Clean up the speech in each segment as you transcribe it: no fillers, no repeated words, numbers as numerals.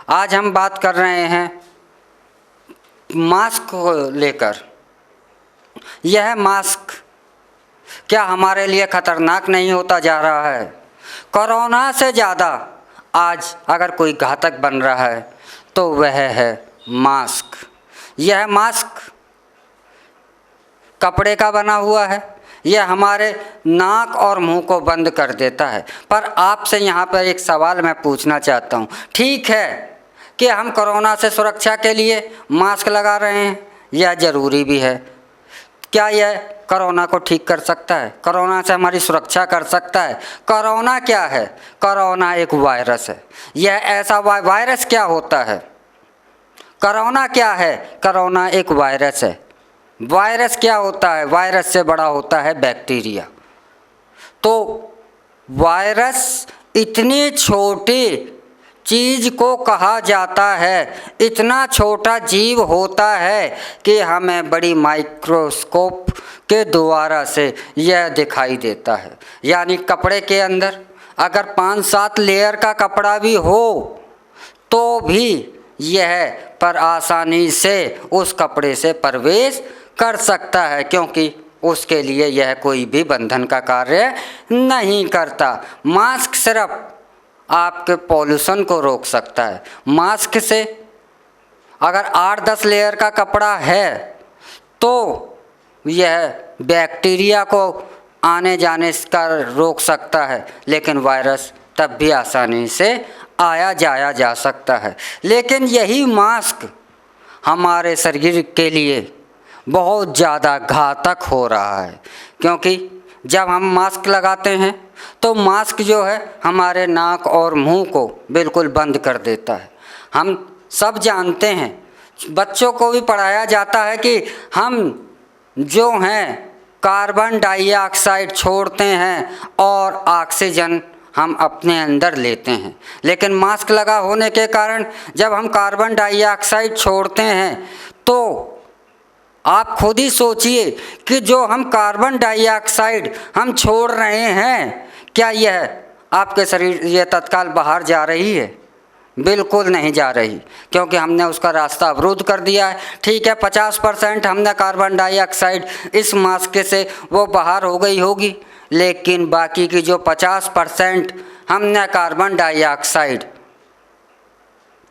आज हम बात कर रहे हैं मास्क को लेकर। यह मास्क क्या हमारे लिए खतरनाक नहीं होता जा रहा है? कोरोना से ज़्यादा आज अगर कोई घातक बन रहा है तो वह है मास्क। यह मास्क कपड़े का बना हुआ है। यह हमारे नाक और मुंह को बंद कर देता है। पर आपसे यहाँ पर एक सवाल मैं पूछना चाहता हूँ। ठीक है कि हम कोरोना से सुरक्षा के लिए मास्क लगा रहे हैं, यह ज़रूरी भी है। क्या यह कोरोना को ठीक कर सकता है? कोरोना से हमारी सुरक्षा कर सकता है? कोरोना क्या है? कोरोना एक वायरस है। यह ऐसा वायरस क्या होता है? कोरोना क्या है? कोरोना एक वायरस है। वायरस क्या होता है? वायरस से बड़ा होता है बैक्टीरिया। तो वायरस इतनी छोटी चीज़ को कहा जाता है, इतना छोटा जीव होता है कि हमें बड़ी माइक्रोस्कोप के द्वारा से यह दिखाई देता है। यानी कपड़े के अंदर अगर 5-7 लेयर का कपड़ा भी हो तो भी यह पर आसानी से उस कपड़े से प्रवेश कर सकता है, क्योंकि उसके लिए यह कोई भी बंधन का कार्य नहीं करता। मास्क सिर्फ आपके पॉल्यूशन को रोक सकता है। मास्क से अगर 8-10 लेयर का कपड़ा है तो यह बैक्टीरिया को आने जाने का रोक सकता है, लेकिन वायरस तब भी आसानी से आया जाया जा सकता है। लेकिन यही मास्क हमारे शरीर के लिए बहुत ज़्यादा घातक हो रहा है, क्योंकि जब हम मास्क लगाते हैं तो मास्क जो है हमारे नाक और मुंह को बिल्कुल बंद कर देता है। हम सब जानते हैं, बच्चों को भी पढ़ाया जाता है कि हम जो हैं कार्बन डाइऑक्साइड छोड़ते हैं और ऑक्सीजन हम अपने अंदर लेते हैं। लेकिन मास्क लगा होने के कारण जब हम कार्बन डाइऑक्साइड छोड़ते हैं तो आप खुद ही सोचिए कि जो हम कार्बन डाइऑक्साइड हम छोड़ रहे हैं, क्या यह आपके शरीर ये तत्काल बाहर जा रही है? बिल्कुल नहीं जा रही, क्योंकि हमने उसका रास्ता अवरुद्ध कर दिया है। ठीक है, 50% हमने कार्बन डाइऑक्साइड इस मास्क से वो बाहर हो गई होगी, लेकिन बाकी की जो 50% हमने कार्बन डाइऑक्साइड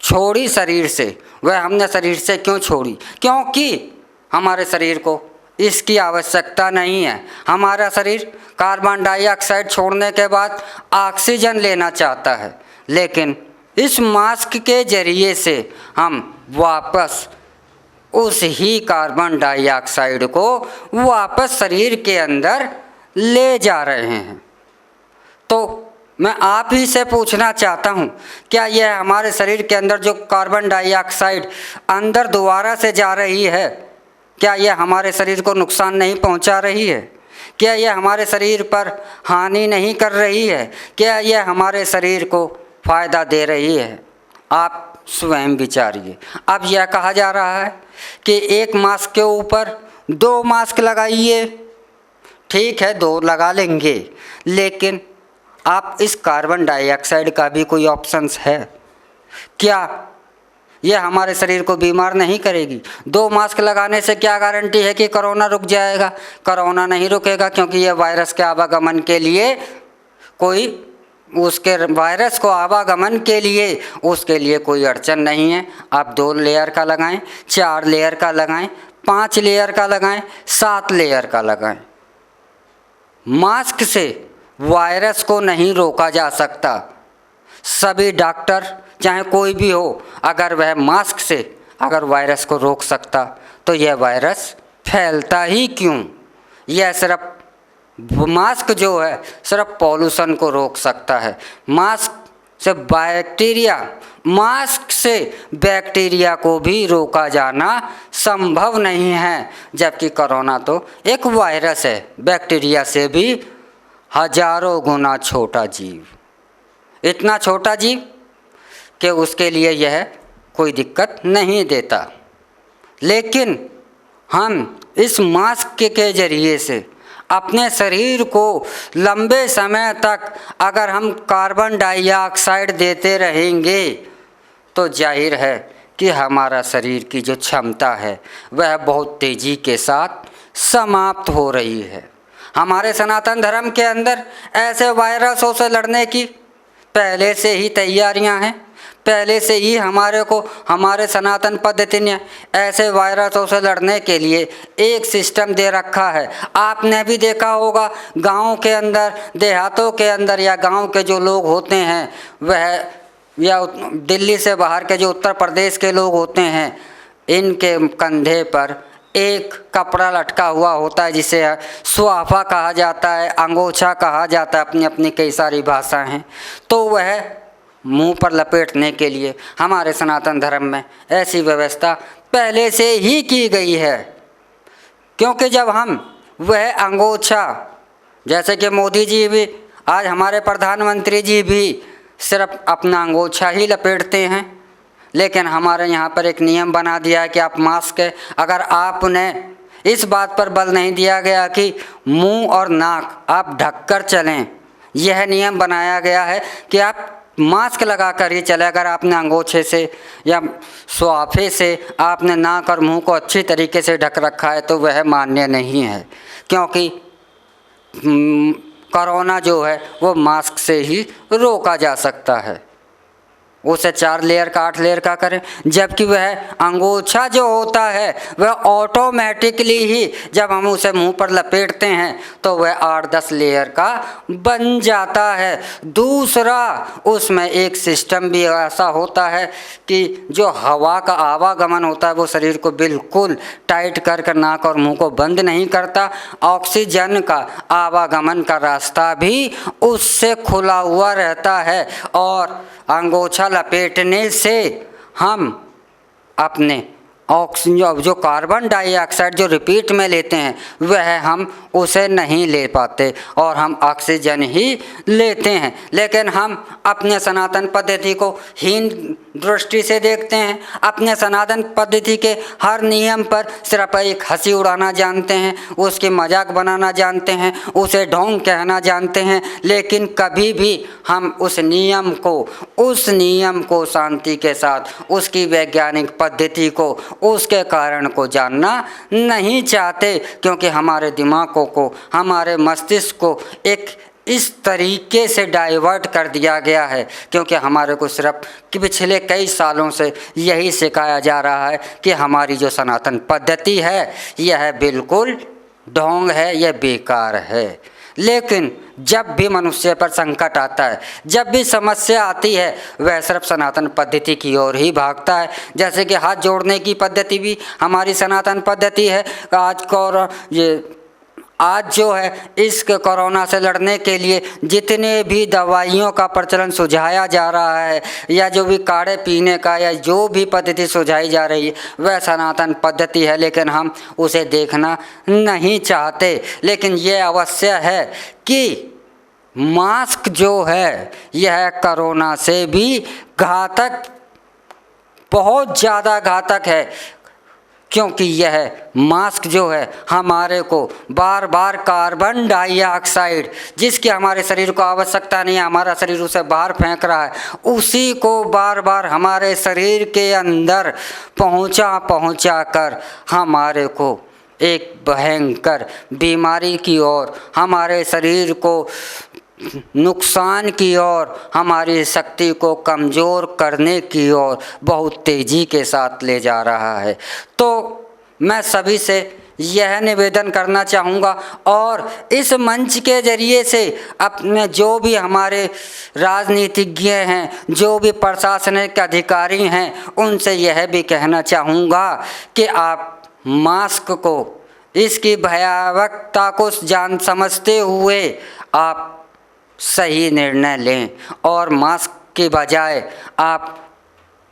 छोड़ी शरीर से, वह हमने शरीर से क्यों छोड़ी? क्योंकि हमारे शरीर को इसकी आवश्यकता नहीं है। हमारा शरीर कार्बन डाइऑक्साइड छोड़ने के बाद ऑक्सीजन लेना चाहता है, लेकिन इस मास्क के ज़रिए से हम वापस उस ही कार्बन डाइऑक्साइड को वापस शरीर के अंदर ले जा रहे हैं। तो मैं आप ही से पूछना चाहता हूँ, क्या यह हमारे शरीर के अंदर जो कार्बन डाइऑक्साइड अंदर दोबारा से जा रही है, क्या यह हमारे शरीर को नुकसान नहीं पहुंचा रही है? क्या यह हमारे शरीर पर हानि नहीं कर रही है? क्या यह हमारे शरीर को फ़ायदा दे रही है? आप स्वयं विचारिए। अब यह कहा जा रहा है कि एक मास्क के ऊपर 2 मास्क लगाइए। ठीक है, 2 लगा लेंगे, लेकिन आप इस कार्बन डाइऑक्साइड का भी कोई ऑप्शंस है? क्या यह हमारे शरीर को बीमार नहीं करेगी? 2 मास्क लगाने से क्या गारंटी है कि कोरोना रुक जाएगा? कोरोना नहीं रुकेगा, क्योंकि यह वायरस के आवागमन के लिए उसके कोई अड़चन नहीं है। आप 2 लेयर का लगाएं, 4 लेयर का लगाएं, 5 लेयर का लगाएं, 7 लेयर का लगाएं। मास्क से वायरस को नहीं रोका जा सकता। सभी डॉक्टर चाहे कोई भी हो, अगर वह मास्क से अगर वायरस को रोक सकता तो यह वायरस फैलता ही क्यों? यह सिर्फ मास्क जो है सिर्फ पॉल्यूशन को रोक सकता है। मास्क से बैक्टीरिया को भी रोका जाना संभव नहीं है, जबकि कोरोना तो एक वायरस है, बैक्टीरिया से भी हजारों गुना छोटा जीव, इतना छोटा जीव कि उसके लिए यह कोई दिक्कत नहीं देता। लेकिन हम इस मास्क के ज़रिए से अपने शरीर को लंबे समय तक अगर हम कार्बन डाइऑक्साइड देते रहेंगे तो जाहिर है कि हमारा शरीर की जो क्षमता है वह बहुत तेज़ी के साथ समाप्त हो रही है। हमारे सनातन धर्म के अंदर ऐसे वायरसों से लड़ने की पहले से ही तैयारियां हैं। पहले से ही हमारे सनातन पद्धति ने ऐसे वायरसों से लड़ने के लिए एक सिस्टम दे रखा है। आपने भी देखा होगा गाँव के अंदर, देहातों के अंदर या गाँव के जो लोग होते हैं वह, या दिल्ली से बाहर के जो उत्तर प्रदेश के लोग होते हैं, इनके कंधे पर एक कपड़ा लटका हुआ होता है जिसे सुआफा कहा जाता है, अंगोछा कहा जाता है, अपनी अपनी कई सारी भाषाएं हैं। तो वह मुंह पर लपेटने के लिए हमारे सनातन धर्म में ऐसी व्यवस्था पहले से ही की गई है। क्योंकि जब हम वह अंगोछा, जैसे कि मोदी जी भी, आज हमारे प्रधानमंत्री जी भी सिर्फ अपना अंगोछा ही लपेटते हैं, लेकिन हमारे यहाँ पर एक नियम बना दिया है कि आप मास्क, अगर आपने इस बात पर बल नहीं दिया गया कि मुंह और नाक आप ढककर चलें, यह नियम बनाया गया है कि आप मास्क लगा कर ही चले। अगर आपने अंगोछे से या सुआफे से आपने नाक और मुंह को अच्छी तरीके से ढक रखा है तो वह मान्य नहीं है, क्योंकि कोरोना जो है वो मास्क से ही रोका जा सकता है। उसे 4 लेयर का 8 लेयर का करें, जबकि वह अंगोछा जो होता है वह ऑटोमेटिकली ही जब हम उसे मुंह पर लपेटते हैं तो वह 8-10 लेयर का बन जाता है। दूसरा, उसमें एक सिस्टम भी ऐसा होता है कि जो हवा का आवागमन होता है वो शरीर को बिल्कुल टाइट कर नाक और मुंह को बंद नहीं करता। ऑक्सीजन का आवागमन का रास्ता भी उससे खुला हुआ रहता है और अंगोछा लपेटने से हम अपने ऑक्सीजन, जो कार्बन डाइऑक्साइड जो रिपीट में लेते हैं वह हम उसे नहीं ले पाते और हम ऑक्सीजन ही लेते हैं। लेकिन हम अपने सनातन पद्धति को हीन दृष्टि से देखते हैं, अपने सनातन पद्धति के हर नियम पर सिर्फ एक हंसी उड़ाना जानते हैं, उसकी मजाक बनाना जानते हैं, उसे ढोंग कहना जानते हैं, लेकिन कभी भी हम उस नियम को शांति के साथ, उसकी वैज्ञानिक पद्धति को, उसके कारण को जानना नहीं चाहते, क्योंकि हमारे दिमागों को, हमारे मस्तिष्क को एक इस तरीके से डाइवर्ट कर दिया गया है, क्योंकि हमारे को सिर्फ कि पिछले कई सालों से यही सिखाया जा रहा है कि हमारी जो सनातन पद्धति है यह बिल्कुल ढोंग है, यह बेकार है। लेकिन जब भी मनुष्य पर संकट आता है, जब भी समस्या आती है, वह सिर्फ सनातन पद्धति की ओर ही भागता है। जैसे कि हाथ जोड़ने की पद्धति भी हमारी सनातन पद्धति है। आज जो है इस कोरोना से लड़ने के लिए जितने भी दवाइयों का प्रचलन सुझाया जा रहा है, या जो भी काढ़े पीने का या जो भी पद्धति सुझाई जा रही है वह सनातन पद्धति है, लेकिन हम उसे देखना नहीं चाहते। लेकिन ये अवश्य है कि मास्क जो है यह कोरोना से भी घातक, बहुत ज़्यादा घातक है, क्योंकि यह मास्क जो है हमारे को बार बार कार्बन डाइऑक्साइड, जिसकी हमारे शरीर को आवश्यकता नहीं है, हमारा शरीर उसे बाहर फेंक रहा है, उसी को बार बार हमारे शरीर के अंदर पहुंचा कर हमारे को एक भयंकर बीमारी की ओर, हमारे शरीर को नुकसान की ओर, हमारी शक्ति को कमज़ोर करने की ओर बहुत तेज़ी के साथ ले जा रहा है। तो मैं सभी से यह निवेदन करना चाहूँगा और इस मंच के ज़रिए से अपने जो भी हमारे राजनीतिज्ञ हैं, जो भी प्रशासनिक अधिकारी हैं, उनसे यह भी कहना चाहूँगा कि आप मास्क को, इसकी भयावहता को समझते हुए आप सही निर्णय लें और मास्क के बजाय आप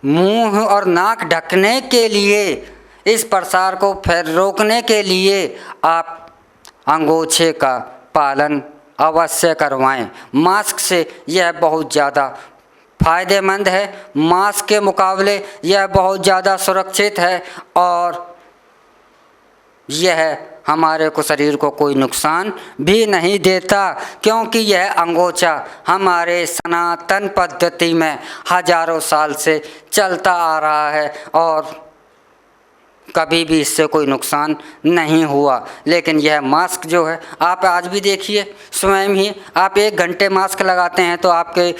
मुंह और नाक ढकने के लिए, इस प्रसार को फिर रोकने के लिए आप अंगोछे का पालन अवश्य करवाएं। मास्क से यह बहुत ज़्यादा फ़ायदेमंद है, मास्क के मुकाबले यह बहुत ज़्यादा सुरक्षित है और यह हमारे को शरीर को कोई नुकसान भी नहीं देता, क्योंकि यह अंगोछा हमारे सनातन पद्धति में हजारों साल से चलता आ रहा है और कभी भी इससे कोई नुकसान नहीं हुआ। लेकिन यह मास्क जो है, आप आज भी देखिए स्वयं ही, आप 1 घंटे मास्क लगाते हैं तो आपके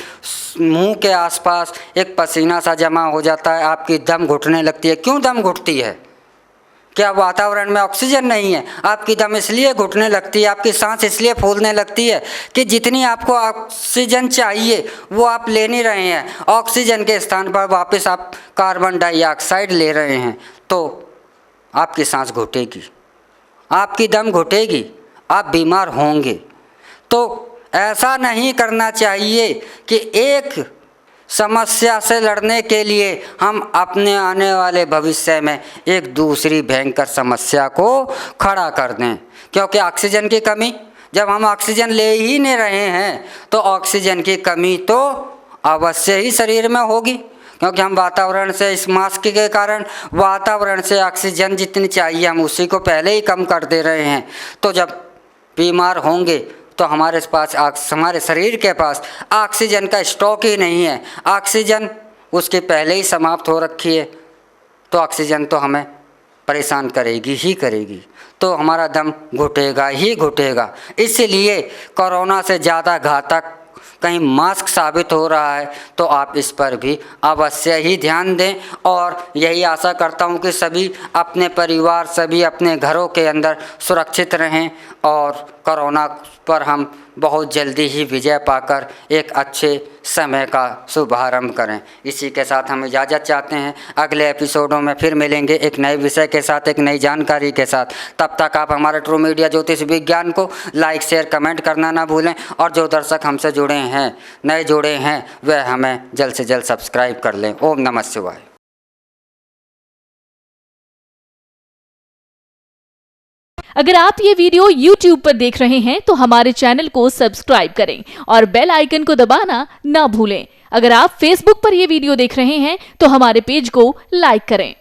मुंह के आसपास एक पसीना सा जमा हो जाता है, आपकी दम घुटने लगती है। क्यों दम घुटती है? क्या वातावरण में ऑक्सीजन नहीं है? आपकी दम इसलिए घुटने लगती है, आपकी सांस इसलिए फूलने लगती है कि जितनी आपको ऑक्सीजन चाहिए वो आप ले नहीं रहे हैं। ऑक्सीजन के स्थान पर वापस आप कार्बन डाइऑक्साइड ले रहे हैं, तो आपकी सांस घुटेगी, आपकी दम घुटेगी, आप बीमार होंगे। तो ऐसा नहीं करना चाहिए कि एक समस्या से लड़ने के लिए हम अपने आने वाले भविष्य में एक दूसरी भयंकर समस्या को खड़ा कर दें। क्योंकि ऑक्सीजन की कमी, जब हम ऑक्सीजन ले ही नहीं रहे हैं तो ऑक्सीजन की कमी तो अवश्य ही शरीर में होगी, क्योंकि हम वातावरण से, इस मास्क के कारण वातावरण से ऑक्सीजन जितनी चाहिए हम उसी को पहले ही कम कर दे रहे हैं। तो जब बीमार होंगे तो हमारे पास, हमारे शरीर के पास ऑक्सीजन का स्टॉक ही नहीं है, ऑक्सीजन उसके पहले ही समाप्त हो रखी है, तो ऑक्सीजन तो हमें परेशान करेगी ही करेगी, तो हमारा दम घुटेगा ही घुटेगा। इसलिए कोरोना से ज़्यादा घातक कहीं मास्क साबित हो रहा है तो आप इस पर भी अवश्य ही ध्यान दें। और यही आशा करता हूं कि सभी अपने परिवार, सभी अपने घरों के अंदर सुरक्षित रहें और कोरोना पर हम बहुत जल्दी ही विजय पाकर एक अच्छे समय का शुभारंभ करें। इसी के साथ हम इजाज़त चाहते हैं। अगले एपिसोडों में फिर मिलेंगे एक नए विषय के साथ, एक नई जानकारी के साथ। तब तक आप हमारे ट्रू मीडिया ज्योतिष विज्ञान को लाइक, शेयर, कमेंट करना ना भूलें। और जो दर्शक हमसे जुड़े हैं, नए जुड़े हैं, वह हमें जल्द से जल्द सब्सक्राइब कर लें। ओम नमः शिवाय। अगर आप ये वीडियो YouTube पर देख रहे हैं तो हमारे चैनल को सब्सक्राइब करें और बेल आइकन को दबाना ना भूलें। अगर आप Facebook पर ये वीडियो देख रहे हैं तो हमारे पेज को लाइक करें।